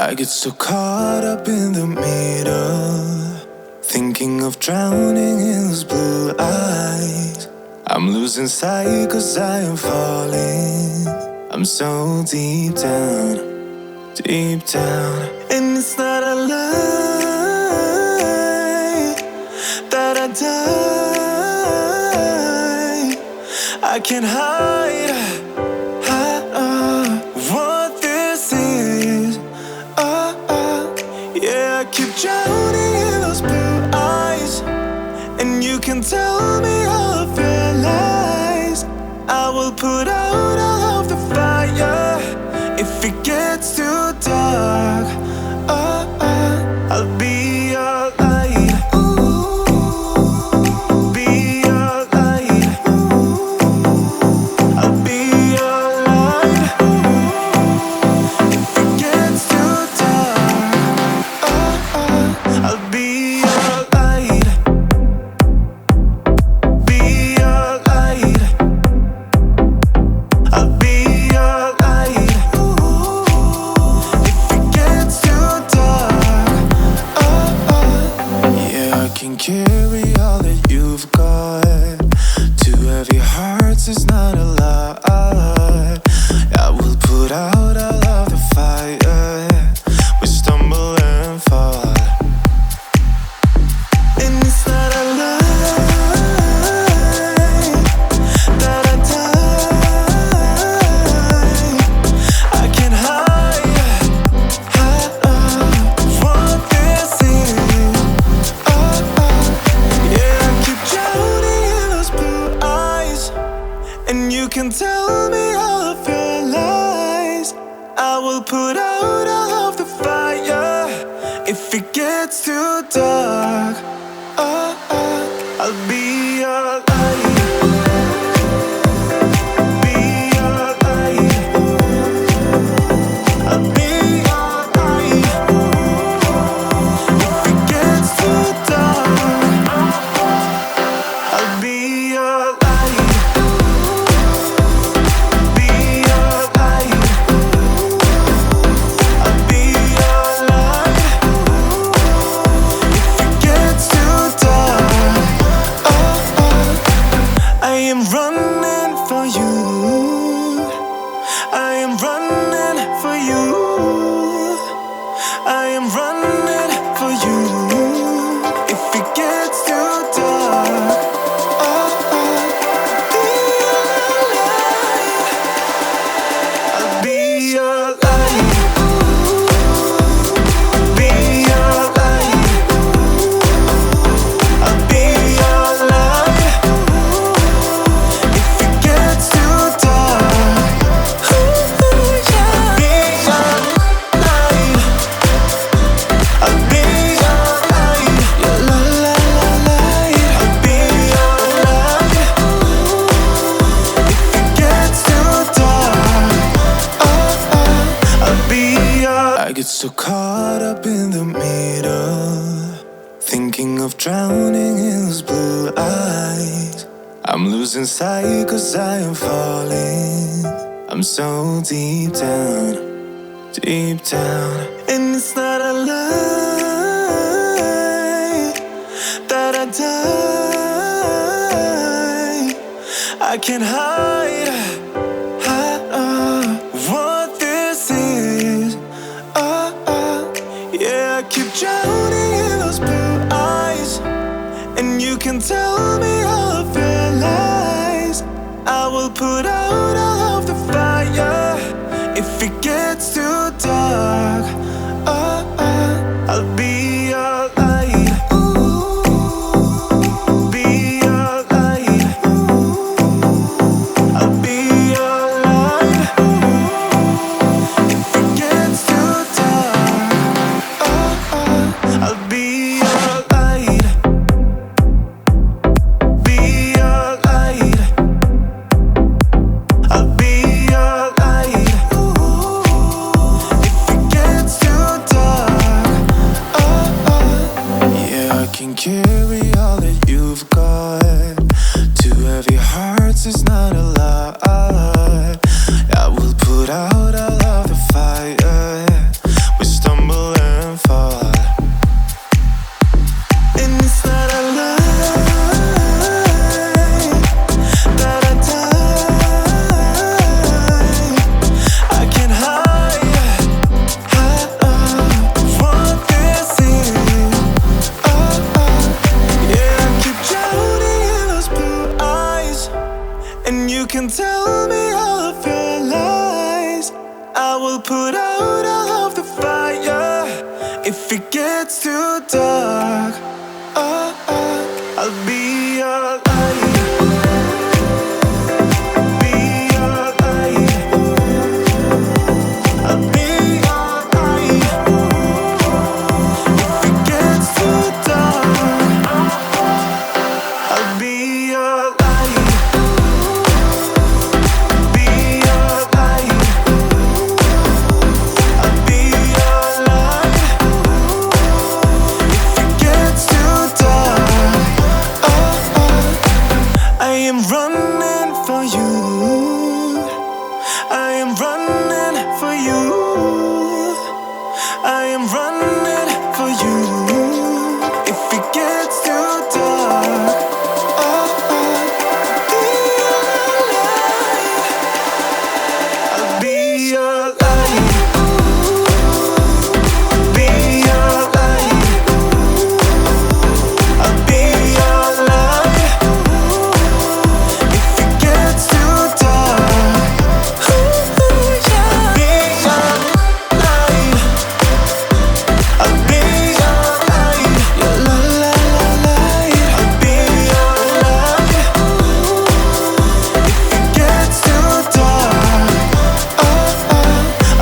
I get so caught up in the middle, thinking of drowning in those blue eyes. I'm losing sight 'cause I am falling. I'm so deep down, deep down. And it's not a lie that I die. I can't hide what this is. Yeah, I keep drowning in those blue eyes, and you can tell me all of your lies. I will put out all of the fire if it gets too dark. I'll be your light. Be your light. I'll be your light. If it gets too dark, I'll be your light. Be your light. I'll be your light. If it gets too dark, yeah, I can carry all that you've got. Two heavy hearts is not a lot. I will put out all of the fire. We stumble and fall. And it's not a lie that I die. I can't hide what this is. Yeah, I keep drowning in those blue eyes, and you can tell me all of your lies. I will put out all of the fire if it gets too dark. I'll be your light. Be your light. I'll be your light. If it gets too dark, I'll be your light. Be your light. I'll be your light. If it gets too dark, I am running for you. I am running for you. I am running for you. If it gets too dark, I'll be your light. Be your light. I'll be your light. If it gets too dark, I'll be your light. I'll be your light. Your light. I'll be your light. If it gets too dark, I'll be your. I get so caught up in the middle, thinking of drowning in those blue eyes. I'm losing sight 'cause I am falling. I'm so deep down, deep down. And it's not a lie that I die. I can't hide what this is. Yeah, I keep drowning in those blue eyes, and you can tell me all of your lies. I will put out all of the fire if it gets too dark. I'll be your light. Be your light. I'll be your light. If it gets too dark, I'll be your light. Be your light. I'll be your light. If it gets too out all of the fire. If it gets too dark, I'll be your light. Be your light. I'll be your light. If it gets too dark, I'll be your light. Be your light. I'll be your light. If it gets too dark, I am running for you. I am running for you. I am running for you. If it gets too dark, I'll be your light. Be your light. I'll be your light. If it gets too dark, I'll be your light. I'll be your light. Your light. I'll be your light. If it gets too dark,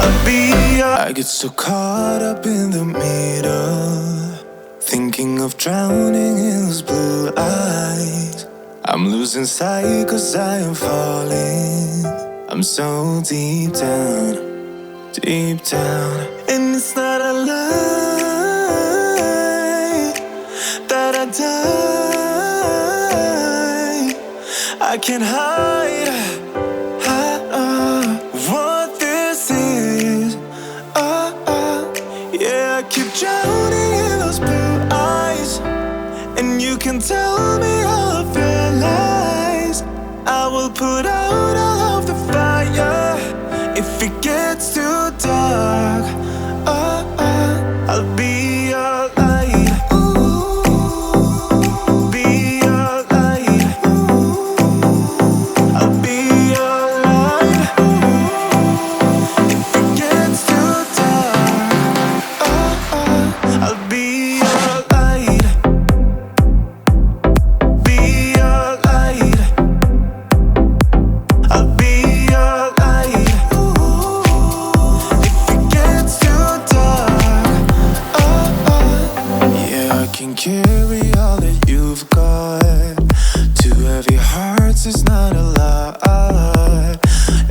I'll be your. I get so caught up in the middle, thinking of drowning in those blue eyes. I'm losing sight 'cause I am falling. I'm so deep down, deep down. And it's not a lie that I die. I can't hide what this is. Yeah, I keep drowning in those blue eyes, and you can tell me all of your lies. I will put out all of the fire. If it gets too dark, I'll be your light. Be your light. I'll be your light. If it gets too dark, I'll be your light. Be your light. I'll be your light. If it gets too dark, yeah, I can carry all that you've got. Two heavy hearts is not a lot.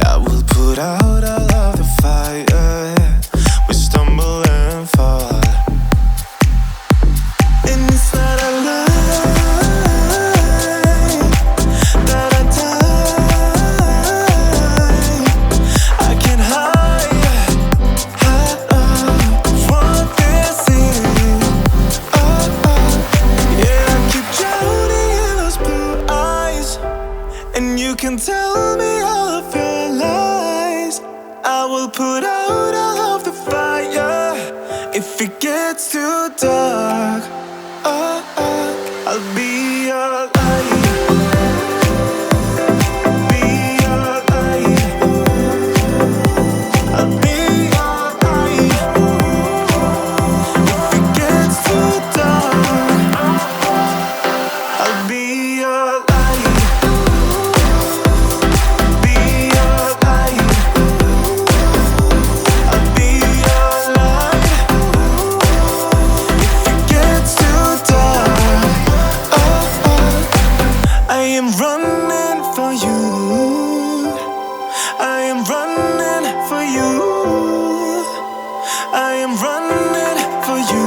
I will put out all of the fire. We stumble and fall, and it's not a lie that I die. I can't hide what this is. Yeah, I keep drowning in those blue eyes, and you can tell me all of your lies. I will put out all of the fire. If it gets too dark, I'll be your light. Be your light. I'll be your light. If it gets too dark, I'll be your light. Be your light. I'll be your light. If it gets too dark, I am running for you. I am running for you. I am running for you.